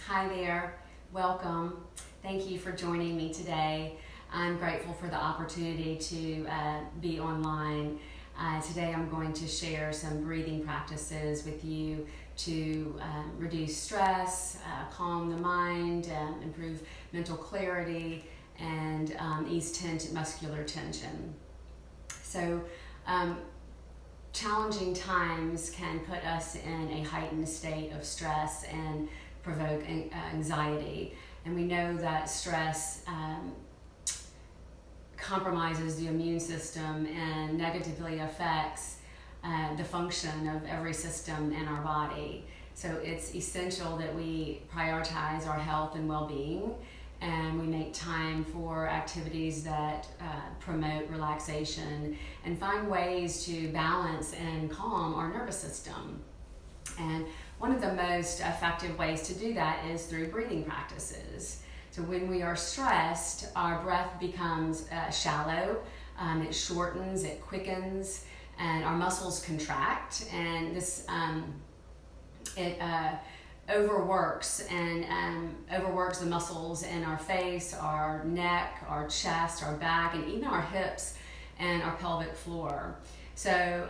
Hi there, welcome. Thank you for joining me today. I'm grateful for the opportunity to be online. Today I'm going to share some breathing practices with you to reduce stress, calm the mind, improve mental clarity, and ease muscular tension. So, challenging times can put us in a heightened state of stress and provoke anxiety. And we know that stress compromises the immune system and negatively affects the function of every system in our body. So it's essential that we prioritize our health and well-being, and we make time for activities that promote relaxation and find ways to balance and calm our nervous system. And one of the most effective ways to do that is through breathing practices. So when we are stressed, our breath becomes shallow, it shortens, it quickens, and our muscles contract, and this overworks the muscles in our face, our neck, our chest, our back, and even our hips and our pelvic floor. So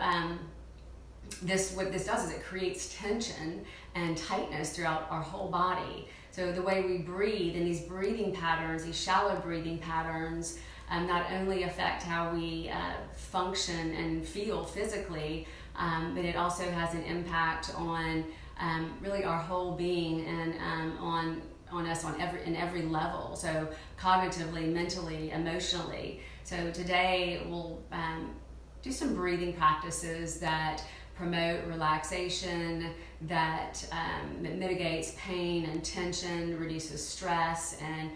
what this does is it creates tension and tightness throughout our whole body. So the way we breathe in these breathing patterns, these shallow breathing patterns, not only affect how we function and feel physically, but it also has an impact on really our whole being and on us in every level. So cognitively, mentally, emotionally. So today we'll do some breathing practices that promote relaxation, that mitigates pain and tension, reduces stress, and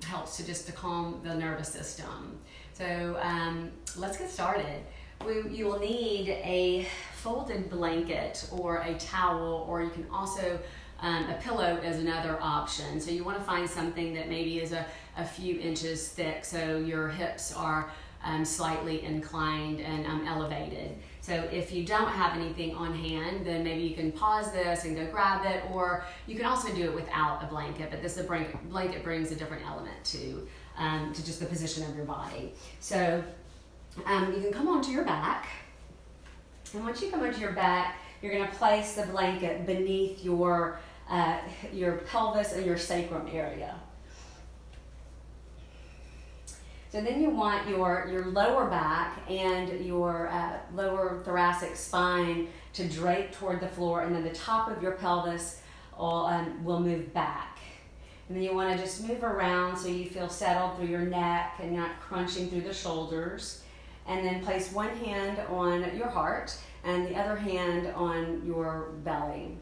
helps to calm the nervous system. So let's get started. You will need a folded blanket or a towel, or you can also, a pillow is another option. So you want to find something that maybe is a few inches thick so your hips are slightly inclined and elevated. So if you don't have anything on hand, then maybe you can pause this and go grab it, or you can also do it without a blanket, but the blanket brings a different element to just the position of your body. So you can come onto your back, and once you come onto your back, you're going to place the blanket beneath your pelvis and your sacrum area. So then you want your lower back and your lower thoracic spine to drape toward the floor, and then the top of your pelvis will move back. And then you want to just move around so you feel settled through your neck and not crunching through the shoulders. And then place one hand on your heart and the other hand on your belly.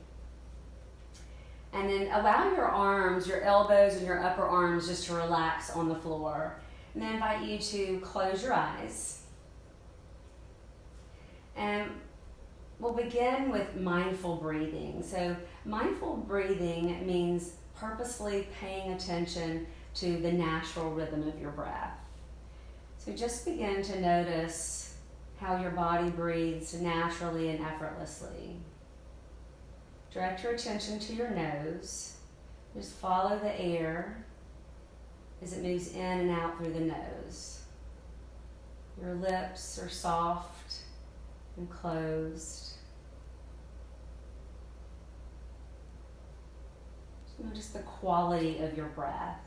And then allow your arms, your elbows and your upper arms just to relax on the floor. And I invite you to close your eyes. And we'll begin with mindful breathing. So mindful breathing means purposefully paying attention to the natural rhythm of your breath. So just begin to notice how your body breathes naturally and effortlessly. Direct your attention to your nose. Just follow the air as it moves in and out through the nose. Your lips are soft and closed. Just notice the quality of your breath.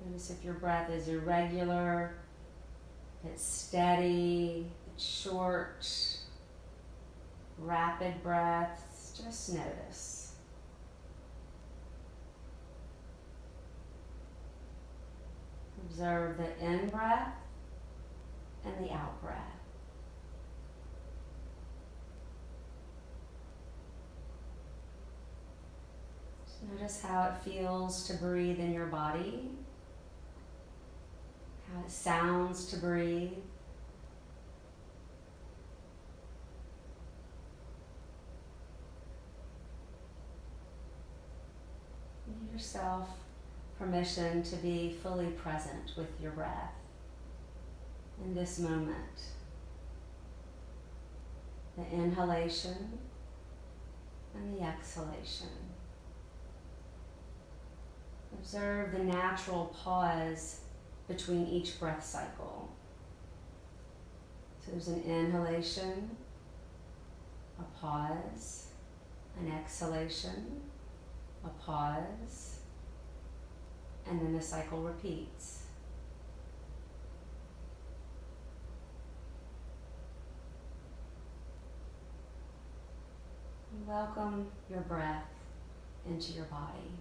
Notice if your breath is irregular, it's steady, it's short, rapid breaths. Just notice. Observe the in-breath and the out-breath. Just notice how it feels to breathe in your body, how it sounds to breathe. Give yourself permission to be fully present with your breath in this moment. The inhalation and the exhalation. Observe the natural pause between each breath cycle. So there's an inhalation, a pause, an exhalation, a pause, and then the cycle repeats. Welcome your breath into your body.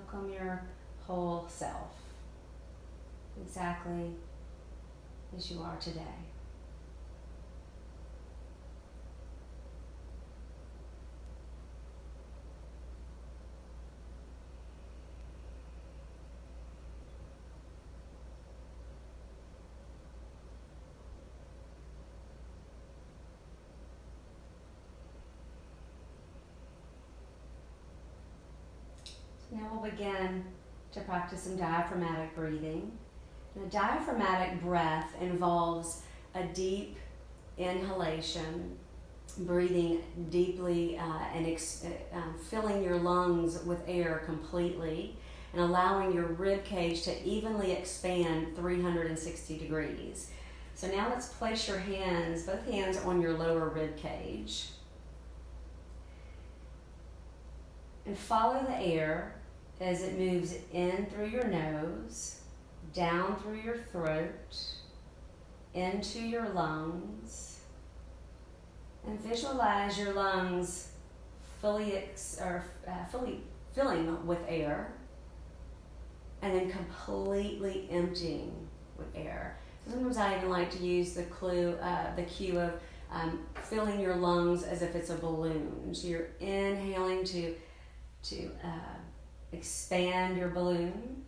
Welcome your whole self, exactly as you are today. Now we'll begin to practice some diaphragmatic breathing. And a diaphragmatic breath involves a deep inhalation, breathing deeply and filling your lungs with air completely and allowing your rib cage to evenly expand 360 degrees. So now let's place your hands, both hands on your lower rib cage. And follow the air as it moves in through your nose, down through your throat, into your lungs, and visualize your lungs fully filling with air, and then completely emptying with air. Sometimes I even like to use the cue of filling your lungs as if it's a balloon. So you're inhaling to expand your balloon,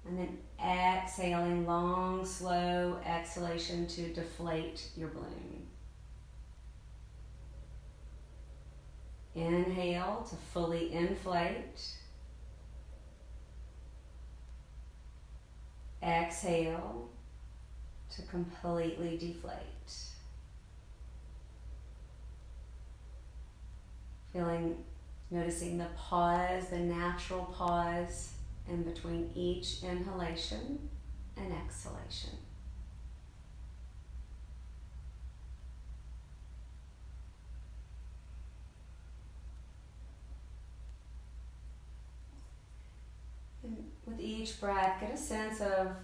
and then exhaling, long, slow exhalation to deflate your balloon. Inhale to fully inflate. Exhale to completely deflate. Noticing the pause, the natural pause in between each inhalation and exhalation. And with each breath, get a sense of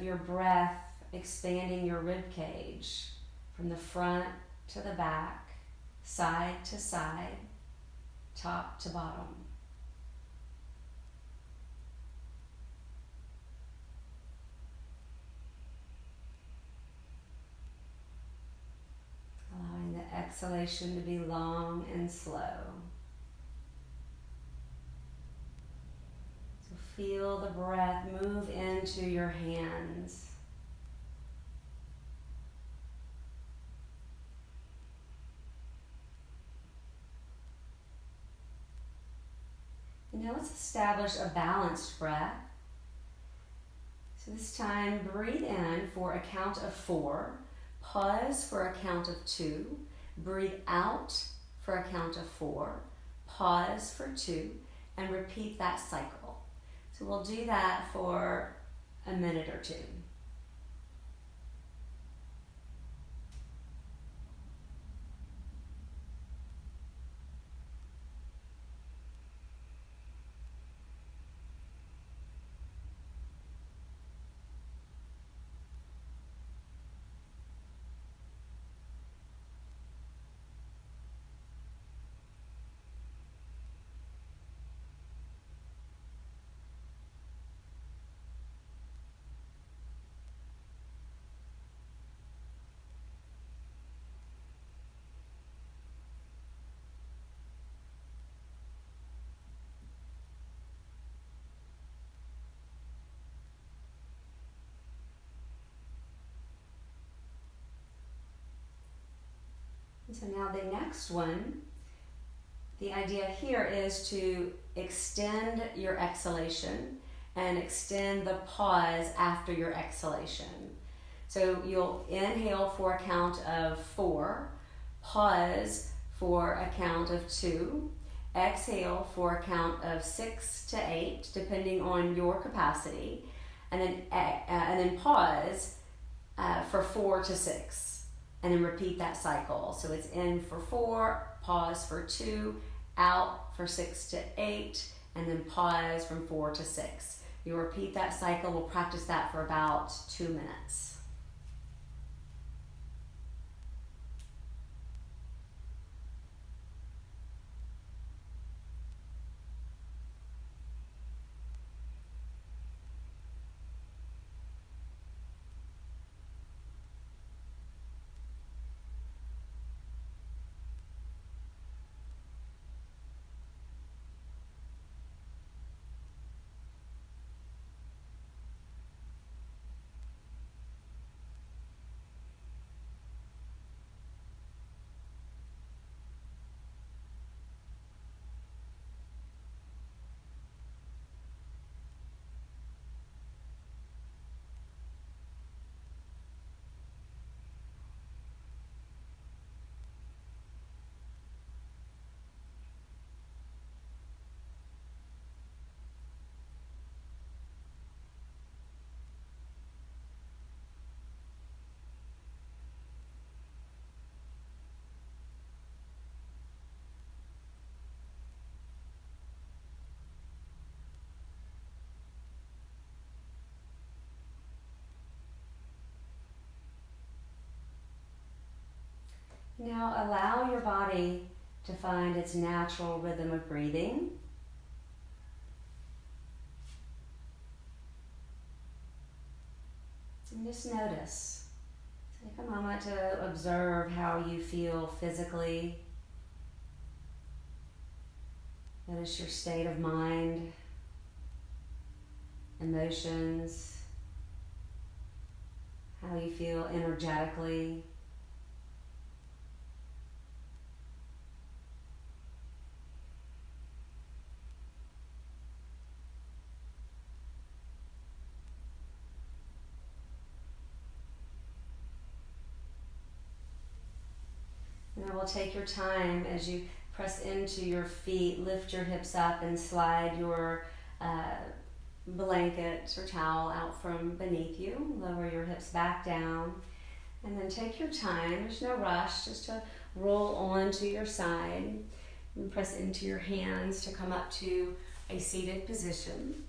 your breath expanding your rib cage from the front to the back, side to side, top to bottom. Allowing the exhalation to be long and slow. So feel the breath move into your hands. And now let's establish a balanced breath. So this time, breathe in for a count of 4, pause for a count of 2, breathe out for a count of 4, pause for 2, and repeat that cycle. So we'll do that for a minute or 2. So now the next one, the idea here is to extend your exhalation and extend the pause after your exhalation. So you'll inhale for a count of 4, pause for a count of 2, exhale for a count of 6 to 8, depending on your capacity, and then pause for 4 to 6, and then repeat that cycle. So it's in for 4, pause for 2, out for 6 to 8, and then pause from 4 to 6. You'll repeat that cycle. We'll practice that for about 2 minutes. Now allow your body to find its natural rhythm of breathing. And just notice. Take a moment to observe how you feel physically. Notice your state of mind, emotions, how you feel energetically. Now we'll take your time as you press into your feet, lift your hips up and slide your blanket or towel out from beneath you. Lower your hips back down and then take your time. There's no rush, just to roll onto your side and press into your hands to come up to a seated position.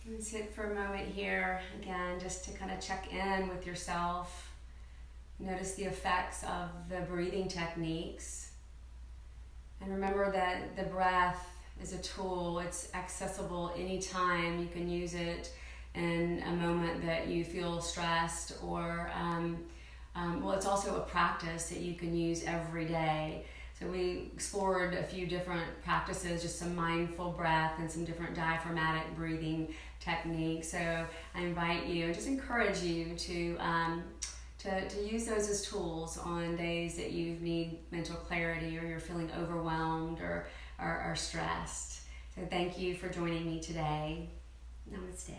And sit for a moment here, again, just to kind of check in with yourself. Notice the effects of the breathing techniques. And remember that the breath is a tool. It's accessible anytime. You can use it in a moment that you feel stressed or, well, it's also a practice that you can use every day. So we explored a few different practices, just some mindful breath and some different diaphragmatic breathing techniques. So I invite you and just encourage you to use those as tools on days that you need mental clarity or you're feeling overwhelmed or stressed. So thank you for joining me today. Namaste.